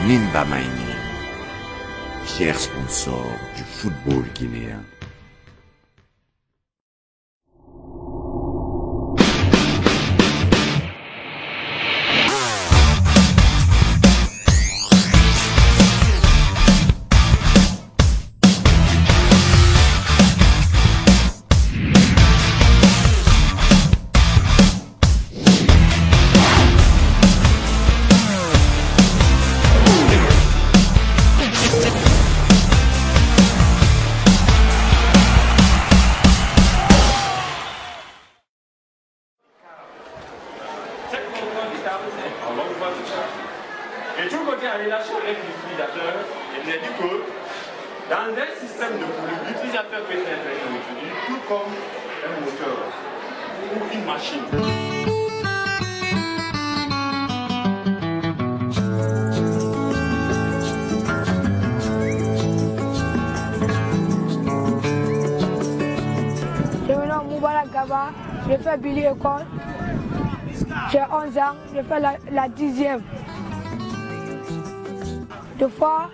Nimba Maini, fier sponsor du football guinéen. J'ai toujours côté en relation avec l'utilisateur et je dit que dans un système de flux, l'utilisateur peut être introduit tout comme un moteur ou une machine. Je me nomme Moubarak Gaba, je fais Billy École, j'ai 11 ans, je fais la 10e. Des fois,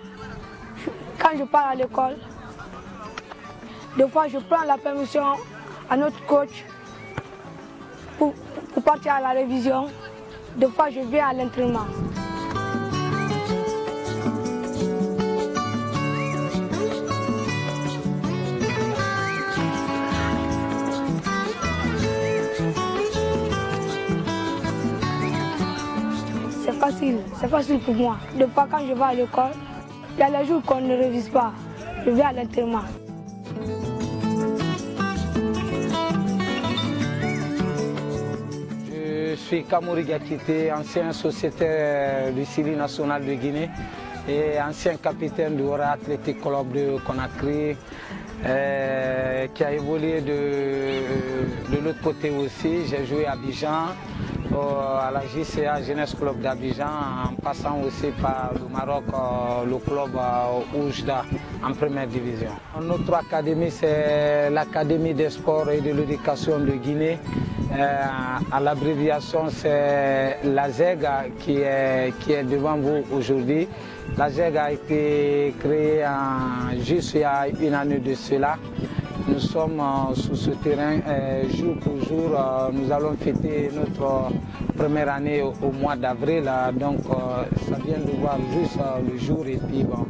quand je pars à l'école, des fois je prends la permission à notre coach pour partir à la révision. Des fois je viens à l'entraînement. C'est facile pour moi. Des fois quand je vais à l'école, il y a les jours qu'on ne révise pas. Je vais à l'entraînement. Je suis Kamouri Gakité, ancien sociétaire du Syrie national de Guinée et ancien capitaine du Ora Athletic Club de Conakry, qui a évolué de l'autre côté aussi. J'ai joué à Abidjan, à la JCA Jeunesse Club d'Abidjan, en passant aussi par le Maroc, le club Oujda en première division. Notre académie, c'est l'Académie des sports et de l'éducation de Guinée. À l'abréviation, c'est la ZEG qui est devant vous aujourd'hui. La ZEG a été créée juste il y a une année de cela. Nous sommes sur ce terrain jour pour jour. Nous allons fêter notre première année au mois d'avril. Donc ça vient de voir juste le jour. Et puis bon,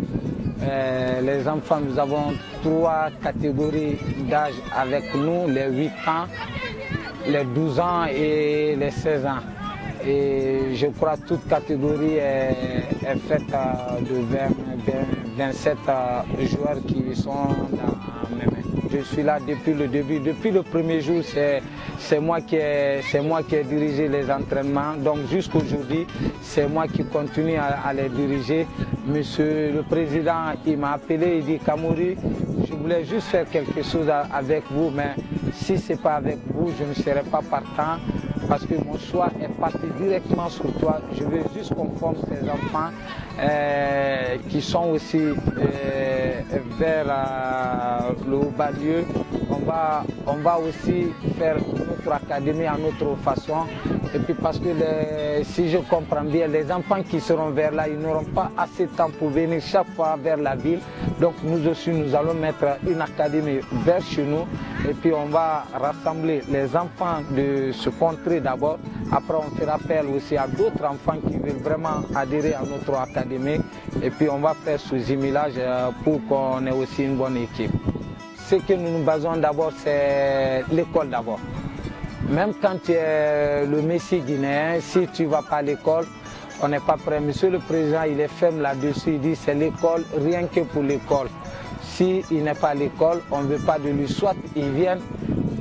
les enfants, nous avons 3 catégories d'âge avec nous, les 8 ans, les 12 ans et les 16 ans. Et je crois que toute catégorie est faite de 27 joueurs qui sont dans mes mains. Je suis là depuis le début, depuis le premier jour, c'est moi qui ai dirigé les entraînements. Donc jusqu'aujourd'hui, c'est moi qui continue à les diriger. Monsieur le Président, il m'a appelé, il dit Kamouri, je voulais juste faire quelque chose avec vous, mais si ce n'est pas avec vous, je ne serai pas partant. Parce que mon choix est parti directement sur toi. Je veux juste qu'on forme ces enfants qui sont aussi vers le haut-balieu. On va aussi faire notre académie à notre façon. Et puis parce que si je comprends bien, les enfants qui seront vers là, ils n'auront pas assez de temps pour venir chaque fois vers la ville. Donc nous aussi, nous allons mettre une académie vers chez nous. Et puis on va rassembler les enfants de ce contrée d'abord. Après on fera appel aussi à d'autres enfants qui veulent vraiment adhérer à notre académie. Et puis on va faire ce jumelage pour qu'on ait aussi une bonne équipe. Ce que nous nous basons d'abord, c'est l'école d'abord. Même quand tu es le Messie guinéen, si tu ne vas pas à l'école, on n'est pas prêt. Monsieur le Président, il est ferme là-dessus, il dit c'est l'école, rien que pour l'école. S'il n'est pas à l'école, on ne veut pas de lui, soit il vient.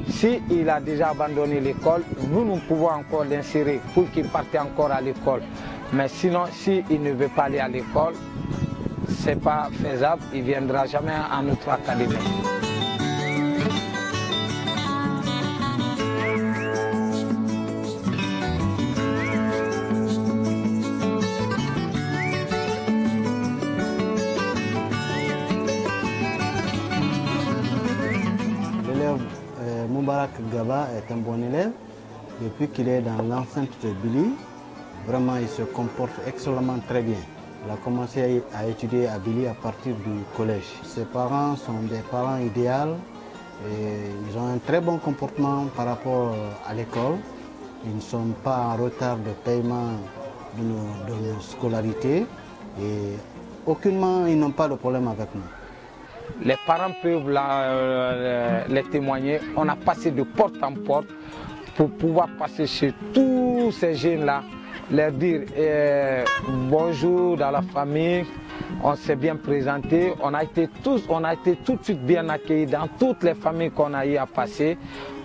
S'il a déjà abandonné l'école, nous pouvons encore l'insérer pour qu'il parte encore à l'école. Mais sinon, s'il ne veut pas aller à l'école, ce n'est pas faisable, il ne viendra jamais à notre académie. Moubarak Gaba est un bon élève. Depuis qu'il est dans l'enceinte de Billy, vraiment il se comporte excellemment très bien. Il a commencé à étudier à Billy à partir du collège. Ses parents sont des parents idéaux et ils ont un très bon comportement par rapport à l'école. Ils ne sont pas en retard de paiement de nos scolarités et aucunement ils n'ont pas de problème avec nous. Les parents peuvent les témoigner. On a passé de porte en porte pour pouvoir passer chez tous ces jeunes-là, leur dire bonjour dans la famille, on s'est bien présenté, on a été tout de suite bien accueillis dans toutes les familles qu'on a eu à passer.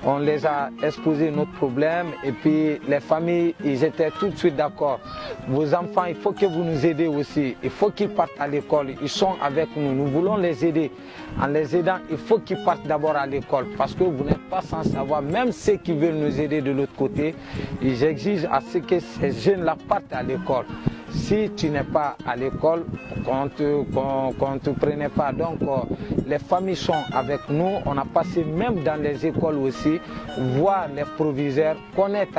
On les a exposé notre problème et puis les familles, ils étaient tout de suite d'accord. Vos enfants, il faut que vous nous aidez aussi, il faut qu'ils partent à l'école, ils sont avec nous, nous voulons les aider. En les aidant, il faut qu'ils partent d'abord à l'école parce que vous n'êtes pas sans savoir, même ceux qui veulent nous aider de l'autre côté, ils exigent à ce que ces jeunes-là partent à l'école. Si tu n'es pas à l'école, qu'on ne te prenait pas. Donc les familles sont avec nous. On a passé même dans les écoles aussi, voir les proviseurs, connaître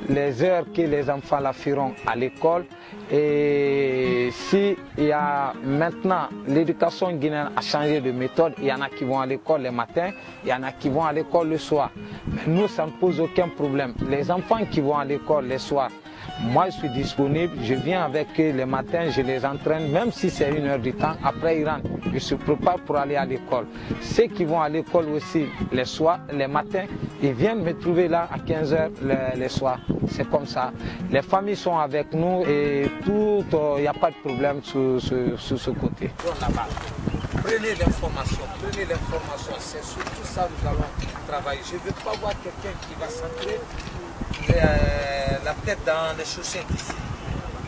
les heures que les enfants la feront à l'école. Et si il y a maintenant, l'éducation guinéenne a changé de méthode, il y en a qui vont à l'école le matin, il y en a qui vont à l'école le soir. Mais nous, ça ne pose aucun problème. Les enfants qui vont à l'école le soir, moi je suis disponible, je viens avec eux le matin, je les entraîne, même si c'est 1 heure du temps, après ils rentrent, ils se préparent pour aller à l'école. Ceux qui vont à l'école aussi les soirs, les matins, ils viennent me trouver là à 15 heures les soirs. C'est comme ça. Les familles sont avec nous et tout, il n'y a pas de problème sur ce côté. Prenez l'information, c'est surtout ça que nous allons travailler. Je ne veux pas voir quelqu'un qui va s'entrer la tête dans les chaussettes ici.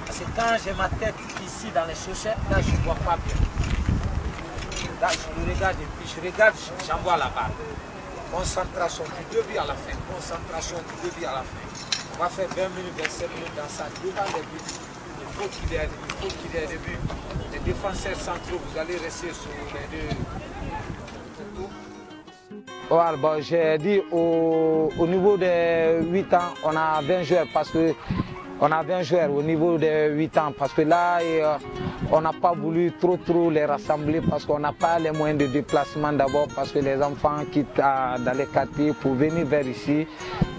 Parce que quand j'ai ma tête ici dans les chaussettes, là je ne vois pas bien. Là je le regarde et puis je regarde, j'envoie la balle. Concentration du début à la fin. Concentration du début à la fin. On va faire 20 minutes, 27 minutes dans ça. Devant les buts, il faut qu'il y ait des buts. Les défenseurs centraux, vous allez rester sur les deux. Voilà, bon, j'ai dit au niveau des 8 ans, on a 20 joueurs parce que on a 20 joueurs au niveau des 8 ans parce que là, on n'a pas voulu trop les rassembler parce qu'on n'a pas les moyens de déplacement d'abord parce que les enfants quittent dans les quartiers pour venir vers ici,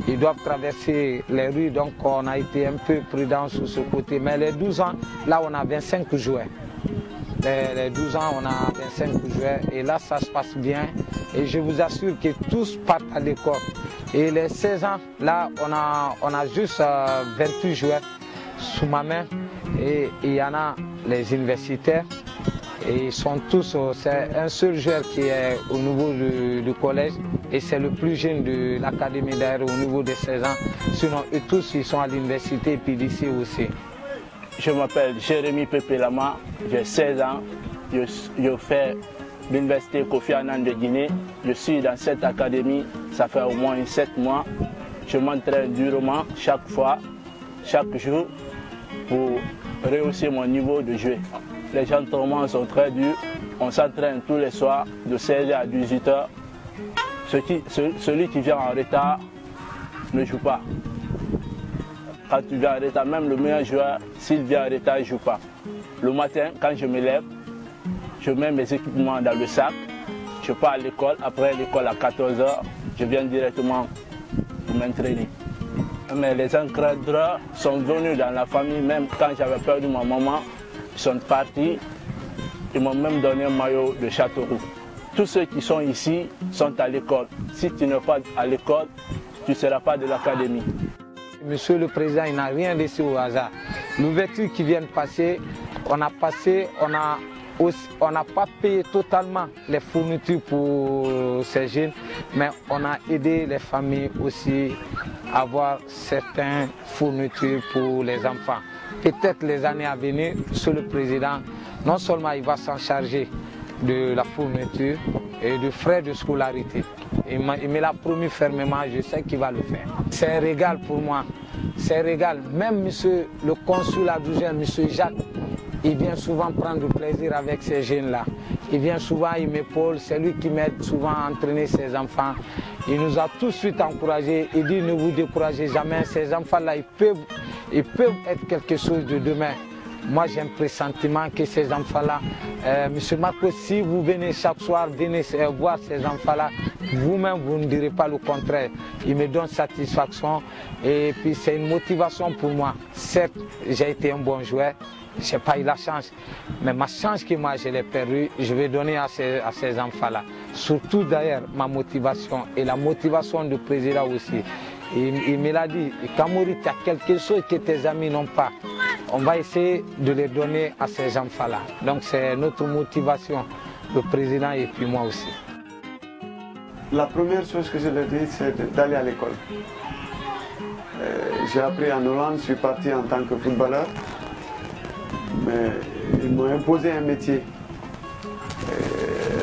ils doivent traverser les rues, donc on a été un peu prudent sur ce côté. Mais les 12 ans, là on a 25 joueurs. Les 12 ans, on a 25 joueurs et là ça se passe bien et je vous assure que tous partent à l'école. Et les 16 ans, là on a juste 28 joueurs sous ma main et il y en a les universitaires et ils sont tous, c'est un seul joueur qui est au niveau du collège et c'est le plus jeune de l'académie d'ailleurs au niveau des 16 ans. Sinon eux tous ils sont à l'université et puis lycée aussi. Je m'appelle Jérémy Pepe Lama, j'ai 16 ans, je fais l'université Kofi Annan de Guinée. Je suis dans cette académie, ça fait au moins 7 mois. Je m'entraîne durement chaque fois, chaque jour pour rehausser mon niveau de jeu. Les entraînements sont très durs, on s'entraîne tous les soirs de 16h à 18h. Celui qui vient en retard ne joue pas. Quand tu viens en retard, même le meilleur joueur, s'il vient en retard, il ne joue pas. Le matin, quand je me lève, je mets mes équipements dans le sac, je pars à l'école. Après l'école à 14h, je viens directement pour m'entraîner. Mais les encadreurs sont venus dans la famille, même quand j'avais perdu ma maman, ils sont partis. Ils m'ont même donné un maillot de Châteauroux. Tous ceux qui sont ici sont à l'école. Si tu n'es pas à l'école, tu ne seras pas de l'académie. Monsieur le Président, il n'a rien laissé au hasard. L'ouverture qui vient de passer, on n'a pas payé totalement les fournitures pour ces jeunes, mais on a aidé les familles aussi à avoir certaines fournitures pour les enfants. Peut-être les années à venir, Monsieur le Président, non seulement il va s'en charger de la fourniture et de frais de scolarité. Il me l'a promis fermement, je sais qu'il va le faire. C'est un régal pour moi, c'est un régal. Même monsieur le consul adjoint, monsieur Jacques, il vient souvent prendre du plaisir avec ces jeunes-là. Il vient souvent, il m'épaule, c'est lui qui m'aide souvent à entraîner ses enfants. Il nous a tout de suite encouragés, il dit ne vous découragez jamais, ces enfants-là, ils peuvent être quelque chose de demain. moi j'ai un pressentiment que ces enfants-là, Monsieur Marcos, si vous venez chaque soir, venez voir ces enfants-là, vous-même vous ne direz pas le contraire. Ils me donnent satisfaction et puis c'est une motivation pour moi. Certes, j'ai été un bon joueur, je n'ai pas eu la chance, mais ma chance que moi je l'ai perdue, je vais donner à ces enfants-là. Surtout d'ailleurs ma motivation et la motivation du président aussi. Il me l'a dit, Kamori, tu as quelque chose que tes amis n'ont pas. On va essayer de les donner à ces enfants-là. Donc c'est notre motivation, le président et puis moi aussi. La première chose que je leur dis, c'est d'aller à l'école. J'ai appris en Hollande, je suis parti en tant que footballeur. Mais ils m'ont imposé un métier.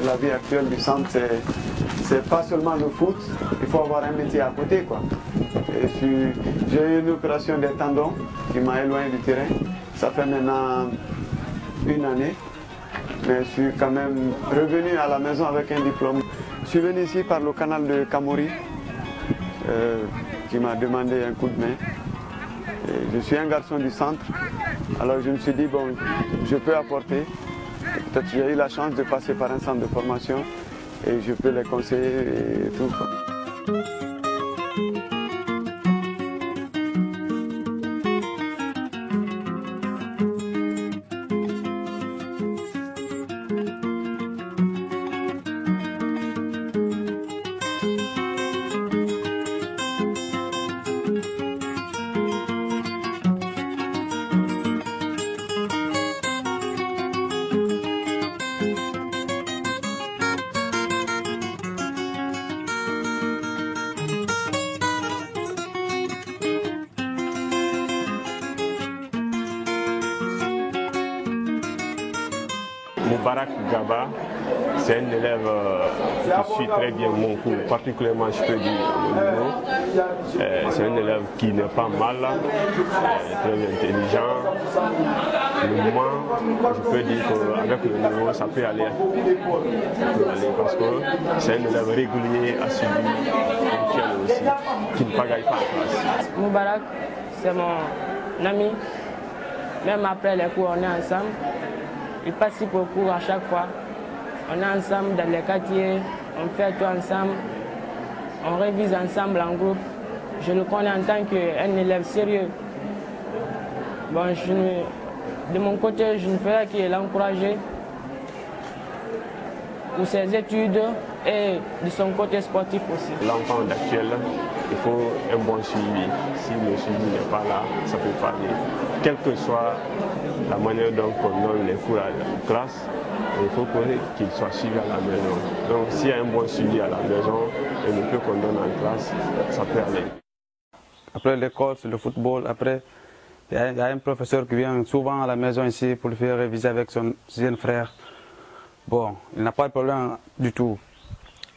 La vie actuelle du centre, c'est pas seulement le foot, il faut avoir un métier à côté, quoi. J'ai eu une opération des tendons qui m'a éloigné du terrain. Ça fait maintenant 1 année, mais je suis quand même revenu à la maison avec un diplôme. Je suis venu ici par le canal de Kamori, qui m'a demandé un coup de main. Et je suis un garçon du centre, alors je me suis dit, bon, je peux apporter. Peut-être j'ai eu la chance de passer par un centre de formation et je peux les conseiller et tout. Moubarak Gaba, c'est un élève qui suit très bien mon cours, particulièrement je peux dire le niveau. C'est un élève qui n'est pas mal, très intelligent. Le moment, je peux dire qu'avec le niveau, ça peut aller parce que c'est un élève régulier, assidu, ponctuel aussi, qui ne pagaille pas en classe. Moubarak, c'est mon ami. Même après les cours, on est ensemble. Il participe au cours à chaque fois. On est ensemble dans les quartiers, on fait tout ensemble, on révise ensemble en groupe. Je le connais en tant qu'un élève sérieux. Bon, de mon côté, je ne ferai que l'encourager pour ses études et de son côté sportif aussi. L'enfant d'actuel, il faut un bon suivi. Si le suivi n'est pas là, ça peut faillir. Quelle que soit la manière dont on donne les cours à la classe, il faut qu'il soit suivi à la maison. Donc s'il y a un bon suivi à la maison et le peu qu'on donne en classe, ça peut aller. Après l'école, c'est le football. Après, il y a un professeur qui vient souvent à la maison ici pour le faire réviser avec son jeune frère. Bon, il n'a pas de problème du tout.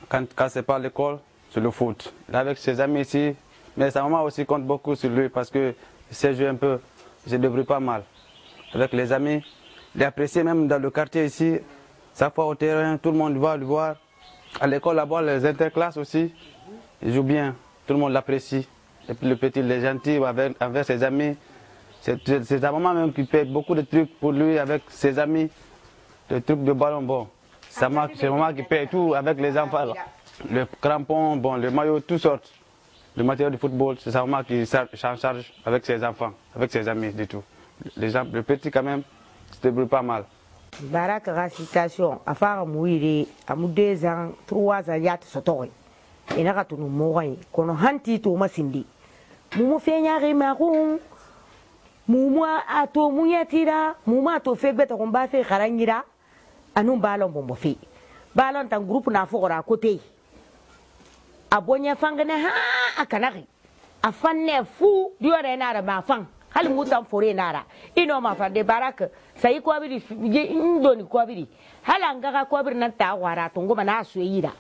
Quand ce n'est pas l'école, c'est le foot. Il est avec ses amis ici, mais sa maman aussi compte beaucoup sur lui parce qu'il sait jouer un peu, il se débrouille pas mal. Avec les amis, il est apprécié même dans le quartier ici. Chaque fois au terrain, tout le monde va le voir. À l'école là-bas, les interclasses aussi, il joue bien, tout le monde l'apprécie. Et puis le petit, il est gentil avec ses amis. C'est sa maman même qui fait beaucoup de trucs pour lui avec ses amis. Les trucs de ballon, bon. C'est maman qui paye tout avec les enfants. Là. Le crampon, bon, le maillot, toutes sortes. Le matériel de football, c'est sa maman qui s'en charge avec ses enfants, avec ses amis, du tout. Le petit quand même, se débrouille pas mal. Barak la situation, à faire mourir, à 2 ans, 3 ans, yat sotoy. Et n'a pas tout nous mourir, qu'on a hanti tout ma sindi. Moumou fait nyari maroum, moumou a tout mouyatira, moumou a tout fait bête, on va faire harangira, à nous ballon bon fait. Ballon un groupe n'a fort à côté. A bonya fangane ha a kanari. A fanne fou, du renard ma fang. Hal mutam fore nara ino ma fa de baraka sai ko biri je indoni ko biri halanga ka ko biri nan ta wara to ngoma na so yira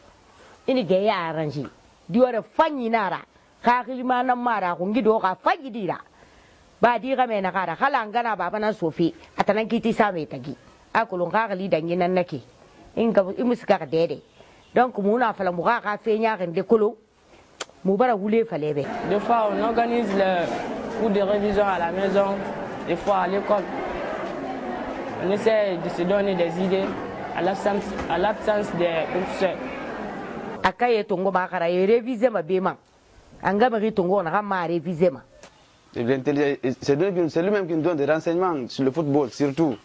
ini ge ya aranji diore fanyi nara ka kilima nan mara ko ngido ka fanyi dira ba di ga me na kara halanga na baba nan sofi atanan kiti sa me tagi akulun ka gali dangi nan nake in ga imuska ka dede donc muna fala mu ka fe nya kan de kolo mu bara wule falebe. Des fois on organise le cours de révision à la maison, des fois à l'école. On essaie de se donner des idées à l'absence des professeurs. Akaye tongo makara réviser ma bema. Angamari tongo na ma réviser ma. C'est lui-même qui nous donne des renseignements sur le football, surtout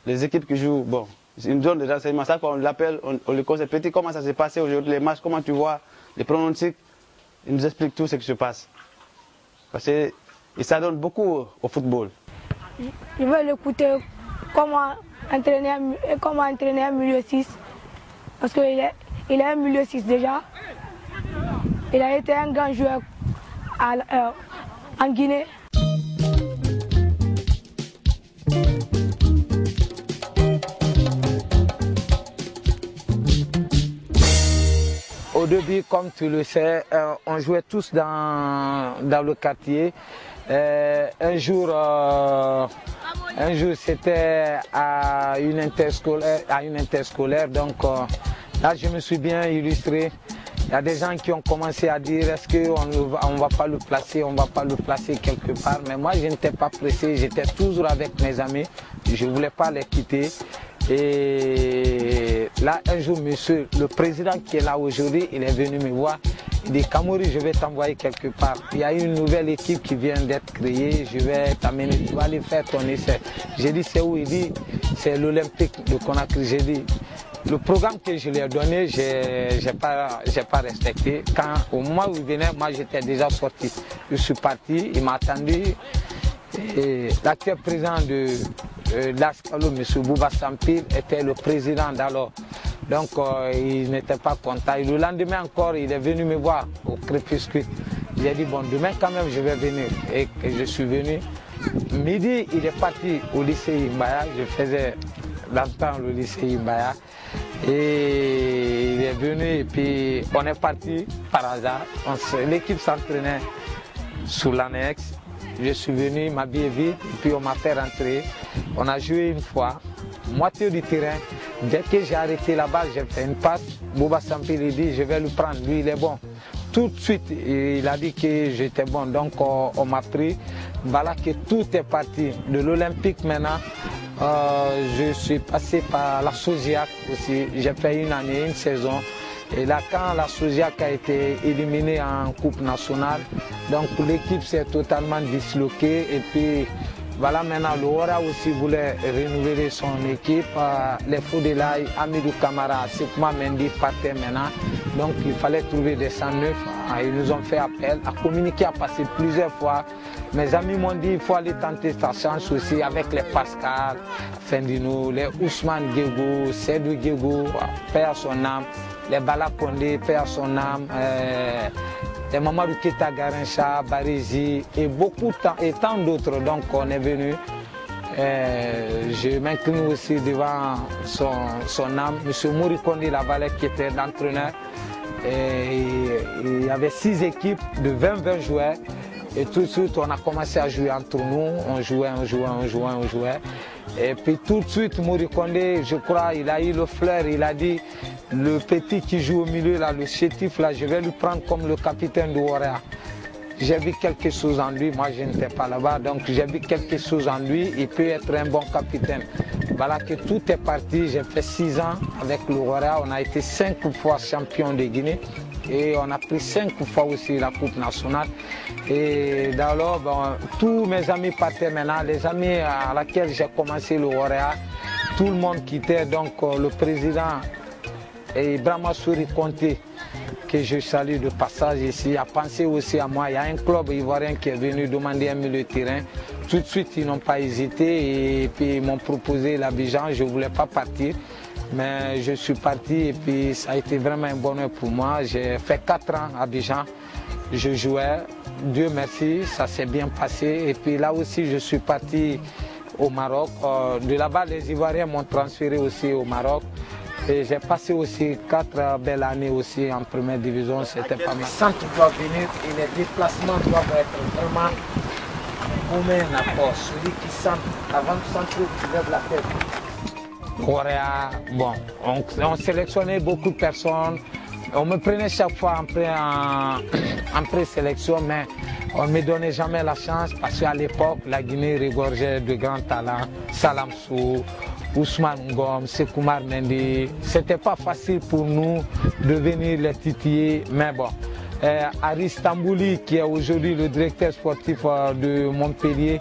les équipes qui jouent. Bon, il nous donne des renseignements, ça qu'on l'appelle, on le conseille petit, comment ça s'est passé aujourd'hui, les matchs, comment tu vois, les pronostics. Il nous explique tout ce qui se passe. Parce que ça donne beaucoup au football. Je vais l'écouter comment entraîner un milieu 6. Parce qu'il est un milieu 6 déjà. Il a été un grand joueur en Guinée. Au début, comme tu le sais, on jouait tous dans le quartier. Un jour c'était à une interscolaire, donc là je me suis bien illustré. Il y a des gens qui ont commencé à dire est-ce qu'on ne va pas le placer quelque part, mais moi je n'étais pas pressé, j'étais toujours avec mes amis, je ne voulais pas les quitter. Et là, un jour, monsieur, le président qui est là aujourd'hui, il est venu me voir. Il dit, Kamori, je vais t'envoyer quelque part. Il y a une nouvelle équipe qui vient d'être créée. Je vais t'amener, tu vas aller faire ton essai. J'ai dit, c'est où? Il dit, c'est l'Olympique de Conakry. J'ai dit, le programme que je lui ai donné, j'ai pas respecté. Au moment où il venait, moi, j'étais déjà sorti. Je suis parti, il m'a attendu. L'actuel président de l'ASCALO, M. Bouba Sampil, était le président d'alors. Donc il n'était pas content. Et le lendemain encore, il est venu me voir au crépuscule. Il a dit, bon, demain quand même, je vais venir. Et je suis venu. Midi, il est parti au lycée Imbaya. Je faisais longtemps le lycée Imbaya. Et il est venu et puis on est parti par hasard. L'équipe s'entraînait sous l'annexe. Je suis venu m'habiller vite et puis on m'a fait rentrer. On a joué une fois, moitié du terrain. Dès que j'ai arrêté la balle, j'ai fait une passe. Bouba Sampil il dit je vais le prendre, lui il est bon. Tout de suite, il a dit que j'étais bon, donc on m'a pris. Voilà que tout est parti. De l'Olympique maintenant, je suis passé par la Sosiac aussi. J'ai fait une année, une saison. Et là, quand la Sosiac a été éliminée en Coupe nationale, donc l'équipe s'est totalement disloquée. Et puis, voilà, maintenant, le Hora aussi voulait renouveler son équipe. Les Foudelay, Amidou Kamara, Sekma Mendy partaient maintenant. Donc, il fallait trouver des 109. Ils nous ont fait appel. À communiquer, à passer plusieurs fois. Mes amis m'ont dit qu'il faut aller tenter sa chance aussi avec les Pascal, Fendino, les Ousmane Guégou, Sedou Guégou, père son âme. Les Balakonde, père son âme, les Mamadou Keta Garincha, Barizi et tant d'autres. Donc on est venu. Je m'incline aussi devant son âme, M. Mouri Kondi Lavalet qui était l'entraîneur. Il y avait 6 équipes de 20 joueurs. Et tout de suite, on a commencé à jouer entre nous. On jouait. Et puis tout de suite, Mouri Kondé, je crois, il a eu le flair. Il a dit, le petit qui joue au milieu, là, le chétif, là, je vais lui prendre comme le capitaine de Warrior. J'ai vu quelque chose en lui. Moi, je n'étais pas là-bas. Donc, j'ai vu quelque chose en lui. Il peut être un bon capitaine. Voilà que tout est parti. J'ai fait 6 ans avec le Warrior. On a été 5 fois champion de Guinée. Et on a pris 5 fois aussi la Coupe nationale. Et d'alors, bon, tous mes amis partaient maintenant. Les amis à laquelle j'ai commencé le Warrior, tout le monde quittait. Donc le président Brahma Souri Conté, que je salue de passage ici, a pensé aussi à moi. Il y a un club ivoirien qui est venu demander un milieu de terrain. Tout de suite, ils n'ont pas hésité et puis ils m'ont proposé l'Abidjan. Je ne voulais pas partir. Mais je suis parti et puis ça a été vraiment un bonheur pour moi. J'ai fait 4 ans à Abidjan. Je jouais, Dieu merci, ça s'est bien passé. Et puis là aussi, je suis parti au Maroc. De là-bas, les Ivoiriens m'ont transféré aussi au Maroc. Et j'ai passé aussi 4 belles années aussi en première division, c'était pas mal. Le centre doit venir et les déplacements doivent être vraiment comme un apport. Celui qui centre, avant de centrer, tu lèves la tête. Correa, bon, on sélectionnait beaucoup de personnes. On me prenait chaque fois en présélection, mais on ne me donnait jamais la chance parce qu'à l'époque, la Guinée regorgeait de grands talents. Salamsou, Ousmane Ngom, Sekoumar Mendy. C'était pas facile pour nous de venir les titiller, mais bon. Aris Tambouli, qui est aujourd'hui le directeur sportif de Montpellier,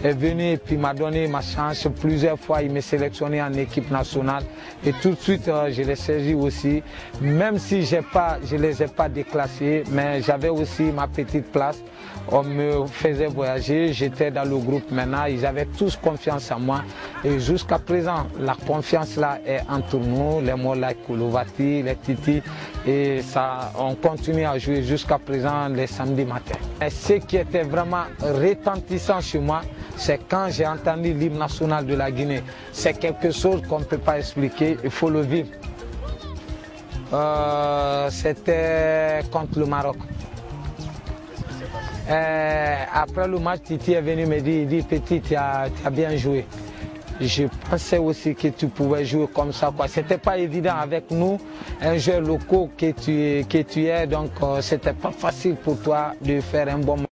est venu et puis m'a donné ma chance. Plusieurs fois, il m'a sélectionné en équipe nationale. Et tout de suite, je l'ai saisi aussi. Même si je ne les ai pas déclassés, mais j'avais aussi ma petite place. On me faisait voyager, j'étais dans le groupe maintenant, ils avaient tous confiance en moi. Et jusqu'à présent, la confiance là est entre nous, les Mola Koulouvati, les Titi. Et ça, on continue à jouer jusqu'à présent les samedis matins. Et ce qui était vraiment retentissant chez moi, c'est quand j'ai entendu l'hymne national de la Guinée. C'est quelque chose qu'on ne peut pas expliquer, il faut le vivre. C'était contre le Maroc. Après le match, Titi est venu me dire, il dit, petit, tu as bien joué. Je pensais aussi que tu pouvais jouer comme ça. Ce n'était pas évident avec nous, un joueur local que tu es, donc c'était pas facile pour toi de faire un bon match.